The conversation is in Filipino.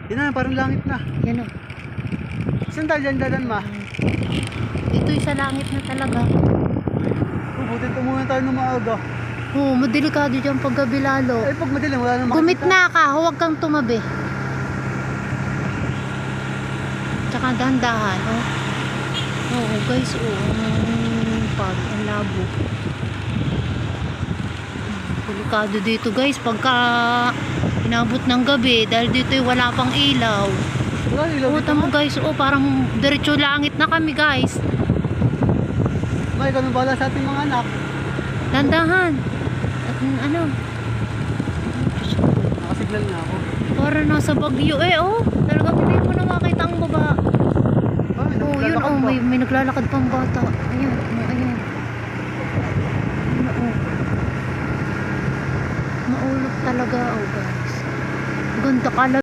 Yun na, parang langit na. Yan o. Saan tayo dyan dadan, ma? Ito'y sa langit na talaga. Buti tumunan tayo ng maaga. Oo, madelikado dyan pag gabi lalo. Eh, pag madilim, wala nang Gumit makikita. na ka, huwag kang tumabi. Tsaka dahan-dahan, oh. Oo guys, oh. Ang labo. Delikado dito guys, pagka inabot ng gabi, dahil dito'y wala pang ilaw. Wala ilaw Oo, dito, tamo ma. guys, oh, parang diretso langit na kami guys. Ma, ikaw nang bahala sa ating mga anak. Dandahan. At ano, Nakasignal na ako. para nasa Bagyo eh, oh. Talagang hindi mo na makita ang baba. Ah, Oh, yun, oh, may naglalakad pang bata. Ayun, oh, ayun. Ayun, oh. Maulog talaga, oh guys. Ganda ka